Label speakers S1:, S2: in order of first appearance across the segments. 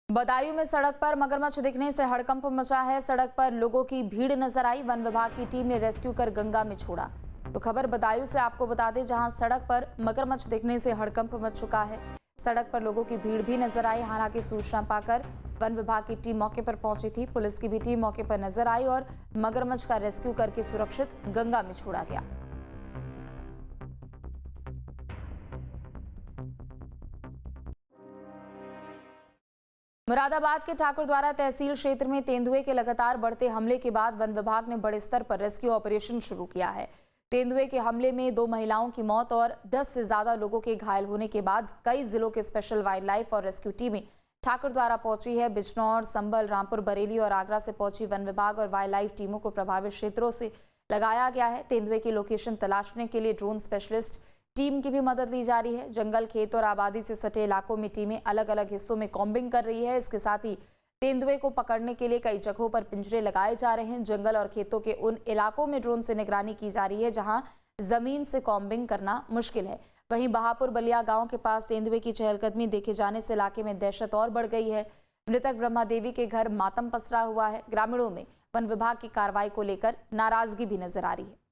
S1: बदायूं में सड़क पर मगरमच्छ दिखने से हड़कंप मचा है। सड़क पर लोगों की भीड़ नजर आई। वन विभाग की टीम ने रेस्क्यू कर गंगा में छोड़ा। तो खबर बदायूं से आपको बता दें, जहां सड़क पर मगरमच्छ दिखने से हड़कंप मच चुका है। सड़क पर लोगों की भीड़ भी नजर आई। हालांकि सूचना पाकर वन विभाग की टीम मौके पर पहुंची थी। पुलिस की भी टीम मौके पर नजर आई और मगरमच्छ का रेस्क्यू करके सुरक्षित गंगा में छोड़ा गया। मुरादाबाद के ठाकुरद्वारा तहसील क्षेत्र में तेंदुए के लगातार बढ़ते हमले के बाद वन विभाग ने बड़े स्तर पर रेस्क्यू ऑपरेशन शुरू किया है। तेंदुए के हमले में 2 महिलाओं की मौत और 10 से ज्यादा लोगों के घायल होने के बाद कई जिलों के स्पेशल वाइल्ड लाइफ और रेस्क्यू टीमें ठाकुरद्वारा पहुंची है। बिजनौर, संभल, रामपुर, बरेली और आगरा से पहुंची वन विभाग और वाइल्ड लाइफ टीमों को प्रभावित क्षेत्रों से लगाया गया है। तेंदुए की लोकेशन तलाशने के लिए ड्रोन स्पेशलिस्ट टीम की भी मदद ली जा रही है। जंगल, खेत और आबादी से सटे इलाकों में टीमें अलग अलग हिस्सों में कॉम्बिंग कर रही है। इसके साथ ही तेंदुए को पकड़ने के लिए कई जगहों पर पिंजरे लगाए जा रहे हैं। जंगल और खेतों के उन इलाकों में ड्रोन से निगरानी की जा रही है जहां जमीन से कॉम्बिंग करना मुश्किल है। वहीं बहापुर बलिया गांव के पास तेंदुए की चहलकदमी देखे जाने से इलाके में दहशत और बढ़ गई है। मृतक ब्रह्मा देवी के घर मातम पसरा हुआ है। ग्रामीणों में वन विभाग की कार्रवाई को लेकर नाराजगी भी नजर आ रही है।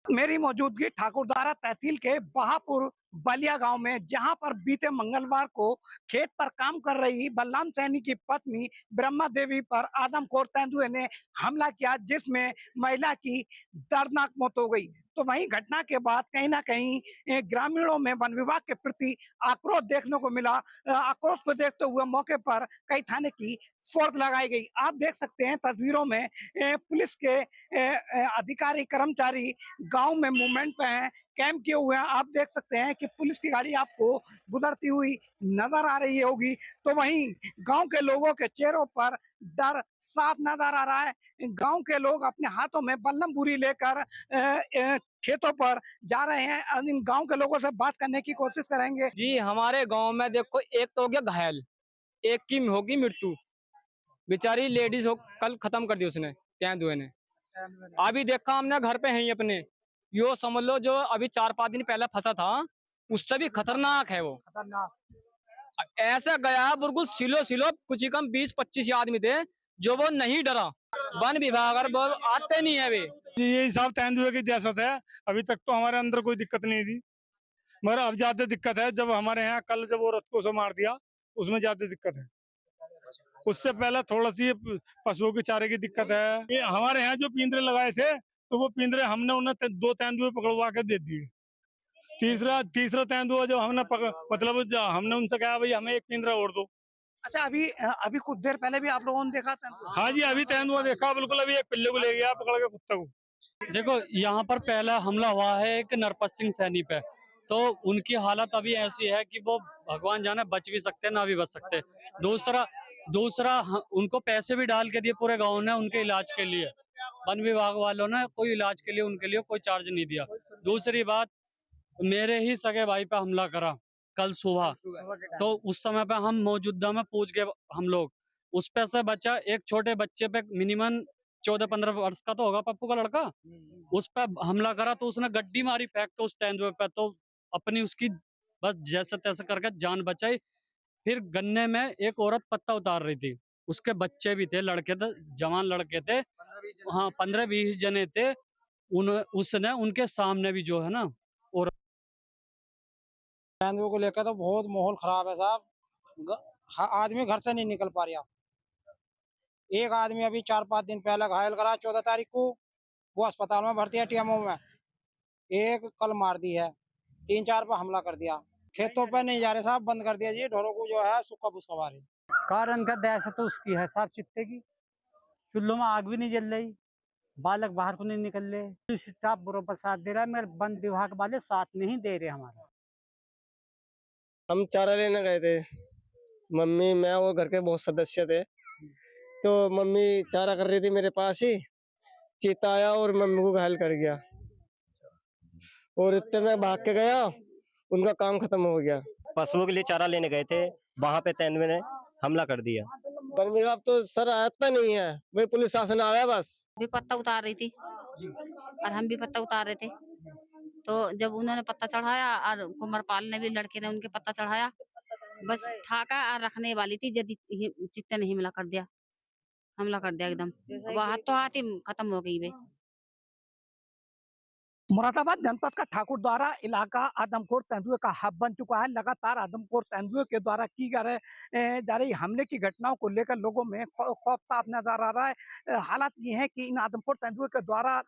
S2: मेरी मौजूदगी ठाकुरद्वारा तहसील के बहापुर बलिया गांव में, जहां पर बीते मंगलवार को खेत पर काम कर रही बलराम सैनी की पत्नी ब्रह्मा देवी पर आदमखोर तेंदुए ने हमला किया, जिसमें महिला की दर्दनाक मौत हो गई। तो वहीं घटना के बाद कहीं ना कहीं ग्रामीणों में वन विभाग के प्रति आक्रोश देखने को मिला। आक्रोश को देखते हुए मौके पर कई थाने की फोर्स लगाई गई। आप देख सकते हैं तस्वीरों में पुलिस के अधिकारी कर्मचारी गांव में मूवमेंट पे हैं, कैंप किए हुए हैं। आप देख सकते हैं कि पुलिस की गाड़ी आपको गुजरती हुई नजर आ रही होगी। तो वहीं गांव के लोगों के चेहरों पर डर साफ नजर आ रहा है। गांव के लोग अपने हाथों में बल्लम बुरी लेकर खेतों पर जा रहे हैं। इन गांव के लोगों से बात करने की कोशिश करेंगे।
S3: जी, हमारे गांव में देखो, एक तो हो गया घायल, एक की होगी मृत्यु। बेचारी लेडीज हो, कल खत्म कर दी उसने, तेंदुए ने। अभी देखा हमने, घर पे हैं अपने, यो समझ लो जो अभी 4-5 दिन पहले फंसा था, उससे भी खतरनाक है वो। ऐसा गया बिल्कुल सिलो सिलो, कुछ ही कम 20-25 आदमी थे, जो वो नहीं डरा। वन विभाग और वो आते नहीं है वे।
S4: ये हिसाब तेंदुए की दहशत है। अभी तक तो हमारे अंदर कोई दिक्कत नहीं थी, मगर अब ज्यादा दिक्कत है। जब हमारे यहाँ कल जब वो रथ को मार दिया, उसमें ज्यादा दिक्कत है। उससे पहले थोड़ा सी पशुओं के चारे की दिक्कत है। ये हमारे यहाँ जो पिंजरे लगाए थे, तो वो पिंजरे हमने उन्हें 2 तेंदुए पकड़वा के दे दिए। तीसरा तेंदुआ जो हमने मतलब हमने उनसे कहा भाई हमें एक पिंजरा और दो।
S2: अच्छा, अभी कुछ देर पहले भी आप लोगों ने देखा था?
S4: हाँ जी, अभी तेंदुआ देखा बिल्कुल। अभी एक पिल्ले को ले गया पकड़ के, कुत्ते को।
S5: देखो, यहाँ पर पहला हमला हुआ है एक नरपत सिंह सैनी पे, तो उनकी हालत अभी ऐसी है कि वो भगवान जाने बच भी सकते ना भी बच सकते। दूसरा उनको पैसे भी डाल के दिए पूरे गांव ने उनके इलाज के लिए। वन विभाग वालों ने कोई इलाज के लिए उनके लिए कोई चार्ज नहीं दिया। दूसरी बात, मेरे ही सगे भाई पे हमला करा कल सुबह, तो उस समय पे हम मौजूदा में पूछ गए हम लोग, उस पे से बचा एक छोटे बच्चे पे, मिनिमम 14-15 वर्ष का तो होगा पप्पू का लड़का, उस पर हमला करा। तो उसने गड्डी मारी फेंक, तो उस तेंदुए पे तो अपनी उसकी बस जैसे तैसे करके जान बचाई। फिर गन्ने में एक औरत पत्ता उतार रही थी, उसके बच्चे भी थे, लड़के थे, जवान लड़के थे, हाँ 15-20 जने थे। उसने उनके सामने भी जो है ना, और
S6: तेंदुए को लेकर तो बहुत माहौल खराब है साहब। आदमी घर से नहीं निकल पा रहा। एक आदमी अभी 4-5 दिन पहले घायल करा 14 तारीख को, वो अस्पताल में भर्ती है टीएमओ में। एक कल मार दी है, 3-4 पर हमला कर दिया। खेतों पे नहीं जा रहे साहब, बंद कर दिया जी। ढोरों को जो है सूखा फूसका मारे।
S7: कारण का दहशत तो उसकी है साहब, चित्ते की। चूल्हों में आग भी नहीं जल रही, बालक बाहर को नहीं निकल रहे। स्टाफ बरोबर साथ दे रहा है, मगर वन विभाग वाले साथ नहीं दे रहे हमारा।
S8: हम चारा लेने गए थे, मम्मी, मैं और घर के बहुत सदस्य थे। तो मम्मी चारा कर रही थी मेरे पास ही, चीता आया और मम्मी को घायल कर गया। और इतने में भाग के गया, उनका काम खत्म हो गया।
S9: पशुओं के लिए चारा लेने गए थे, वहां पे तेंदुए ने हमला कर दिया।
S8: वन विभाग तो सर आता नहीं है, वही पुलिस शासन आया बस।
S10: भी पत्ता उतार रही थी और हम भी पत्ता उतार रहे थे, तो जब उन्होंने पत्ता चढ़ाया और कुंवरपाल ने भी, लड़के ने उनके पत्ता चढ़ाया, बस ठाका और रखने वाली थी, यदि चित्ते ने हमला कर दिया एकदम। वो हाथों हाथ ही खत्म हो गई वे।
S2: मुरादाबाद जनपद का ठाकुरद्वारा इलाका आदमखोर तेंदुए का हब बन चुका है। लगातार आदमखोर तेंदुए के द्वारा की जा रही हमले की घटनाओं को लेकर लोगों में खौफ साफ नजर आ रहा है। हालात ये है कि इन आदमखोर तेंदुए के द्वारा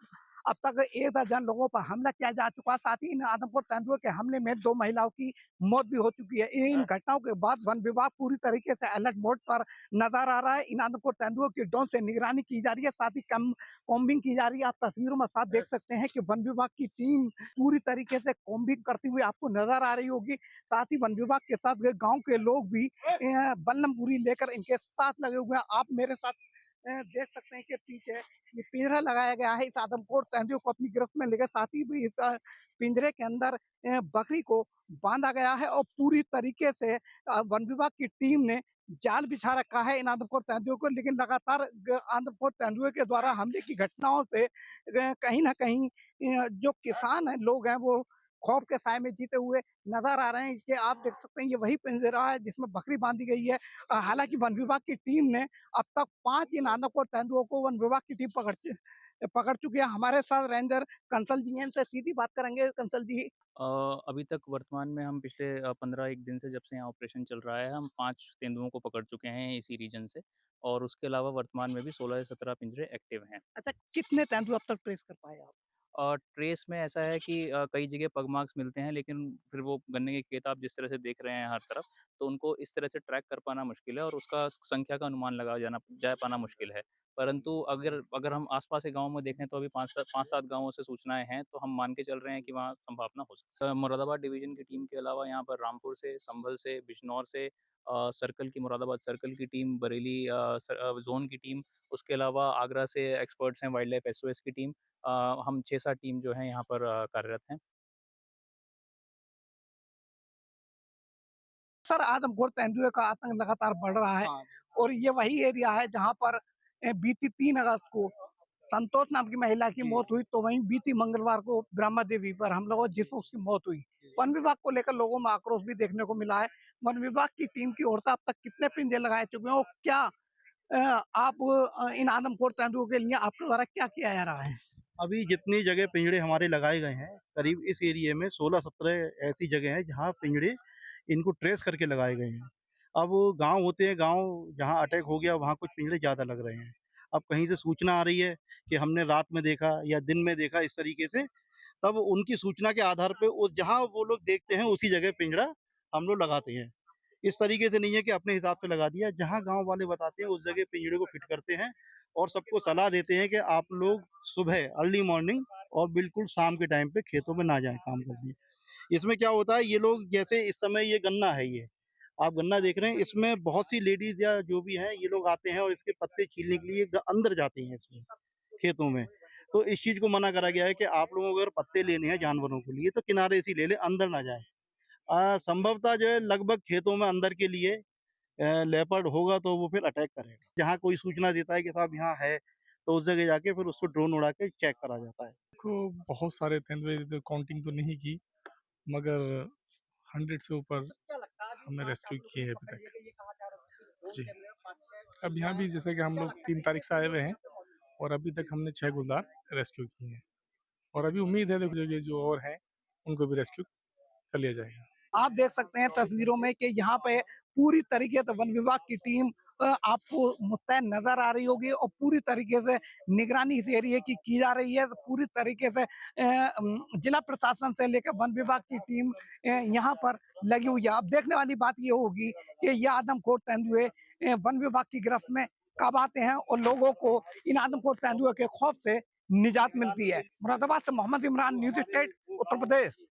S2: अब तक 1 दर्जन लोगों पर हमला किया जा चुका है। साथ ही इन आदमखोर तेंदुए के हमले में 2 महिलाओं की मौत भी हो चुकी है। इन घटनाओं के बाद वन विभाग पूरी तरीके से अलर्ट मोड पर नजर आ रहा है। इन आदमखोर तेंदुए की ड्रोन से निगरानी की जा रही है, साथ ही कॉम्बिंग की जा रही है। आप तस्वीरों में साफ देख सकते हैं कि वन विभाग की टीम पूरी तरीके से कॉम्बिंग करती हुई आपको नजर आ रही होगी। साथ ही वन विभाग के साथ गांव के लोग भी बल्लमपुरी लेकर इनके साथ लगे हुए हैं। आप मेरे साथ देख सकते हैं कि पीछे ये पिंजरा लगाया गया है इस आदमखोर तेंदुए को अपनी गिरफ्त में लेकर। साथ ही भी इस पिंजरे के अंदर बकरी को बांधा गया है और पूरी तरीके से वन विभाग की टीम ने जाल बिछा रखा है इन आदमखोर तेंदुओं को। लेकिन लगातार आदमखोर तेंदुए के द्वारा हमले की घटनाओं से कहीं ना कहीं जो किसान हैं, लोग हैं, वो खौफ के साए में जीते हुए नजर आ रहे हैं। कि आप देख सकते हैं ये वही पिंजरा है जिसमें बकरी बांधी गई है। हालांकि वन विभाग की टीम ने अब तक 5 इन आदमखोर तेंदुओं को वन विभाग की टीम पकड़ चुकी है। हमारे साथ रेंजर कंसल जी हैं, इनसे सीधी बात करेंगे। कंसल जी,
S11: अभी तक वर्तमान में हम पिछले 15-1 दिन से, जब से यहाँ ऑपरेशन चल रहा है, हम 5 तेंदुओं को पकड़ चुके हैं इसी रीजन से, और उसके अलावा वर्तमान में भी 16 से 17 पिंजरे एक्टिव हैं।
S2: अच्छा, कितने तेंदुए अब तक ट्रेस कर पाए आप?
S11: ट्रेस में ऐसा है कि कई जगह पग मार्क्स मिलते हैं, लेकिन फिर वो गन्ने के खेत आप जिस तरह से देख रहे हैं हर तरफ, तो उनको इस तरह से ट्रैक कर पाना मुश्किल है और उसका संख्या का अनुमान लगाया जा पाना मुश्किल है। परंतु अगर अगर हम आस-पास के गाँव में देखें तो अभी 5-7 गाँवों से सूचनाएँ हैं, तो हम मान के चल रहे हैं कि वहाँ संभावना हो सकती है। मुरादाबाद डिवीज़न की टीम के अलावा यहाँ पर रामपुर से, संभल से, बिजनौर से, सर्कल की मुरादाबाद सर्कल की टीम, बरेली ज़ोन की टीम, उसके अलावा आगरा से एक्सपर्ट्स हैं, वाइल्ड लाइफ एसओएस की टीम, हम 6-7 टीम जो हैं यहाँ पर कार्यरत हैं।
S2: सर, आदमखोर तेंदुए का आतंक लगातार बढ़ रहा है और ये वही एरिया है जहाँ पर बीती 3 अगस्त को संतोष नाम की महिला की मौत हुई, तो वहीं बीती मंगलवार को ब्रह्मा देवी पर हमला हुआ जिसमें उसकी मौत हुई। वन विभाग को लेकर लोगों में आक्रोश भी देखने को मिला है। वन विभाग की टीम की ओर से अब तक कितने पिंजरे लगाए चुके हैं और क्या आप इन आदमखोर तेंदुओं के लिए आपके द्वारा क्या किया जा रहा है?
S12: अभी जितनी जगह पिंजड़े हमारे लगाए गए हैं, करीब इस एरिया में 16-17 ऐसी जगह हैं जहाँ पिंजड़े इनको ट्रेस करके लगाए गए हैं। अब गाँव होते हैं, गाँव जहाँ अटैक हो गया वहाँ कुछ पिंजड़े ज़्यादा लग रहे हैं। अब कहीं से सूचना आ रही है कि हमने रात में देखा या दिन में देखा इस तरीके से, तब उनकी सूचना के आधार पे जहाँ वो लोग देखते हैं उसी जगह पिंजड़ा हम लोग लगाते हैं। इस तरीके से नहीं है कि अपने हिसाब से लगा दिया, जहाँ गाँव वाले बताते हैं उस जगह पिंजड़े को फिट करते हैं और सबको सलाह देते हैं कि आप लोग सुबह अर्ली मॉर्निंग और बिल्कुल शाम के टाइम पे खेतों में ना जाएं काम करने। इसमें क्या होता है, ये लोग जैसे इस समय ये गन्ना है, ये आप गन्ना देख रहे हैं, इसमें बहुत सी लेडीज या जो भी हैं ये लोग आते हैं और इसके पत्ते छीलने के लिए अंदर जाते हैं इसमें खेतों में। तो इस चीज को मना करा गया है कि आप लोगों को अगर पत्ते लेने हैं जानवरों के लिए तो किनारे से ही ले ले, अंदर ना जाए। संभवतः जो है लगभग खेतों में अंदर के लिए लेपर्ड होगा तो वो फिर अटैक करेगा। जहाँ कोई सूचना देता है कि साहब यहाँ है, तो उस जगह जाके फिर उसको ड्रोन उड़ा के चेक करा जाता है।
S4: को बहुत सारे तेंदुए, तो काउंटिंग तो नहीं की, मगर 100 से ऊपर हमने रेस्क्यू किए हैं अभी तक जी। अब यहाँ भी जैसे कि हम लोग 3 तारीख से आए हुए हैं और अभी तक हमने 6 गुलदार रेस्क्यू किए हैं और अभी उम्मीद है देखो ये जो और हैं उनको भी रेस्क्यू कर लिया जाएगा।
S2: आप देख सकते हैं तस्वीरों में कि यहाँ पे पूरी तरीके से वन विभाग की टीम आपको मुस्तैद नजर आ रही होगी और पूरी तरीके से निगरानी इस एरिया की जा रही है। तो पूरी तरीके से जिला प्रशासन से लेकर वन विभाग की टीम यहाँ पर लगी हुई है। अब देखने वाली बात ये होगी कि ये आदमखोर तेंदुए वन विभाग की गिरफ्त में कब आते हैं और लोगों को इन आदमखोर तेंदुए के खौफ से निजात मिलती है। मुरादाबाद से मोहम्मद इमरान, न्यूज़ स्टेट, उत्तर प्रदेश।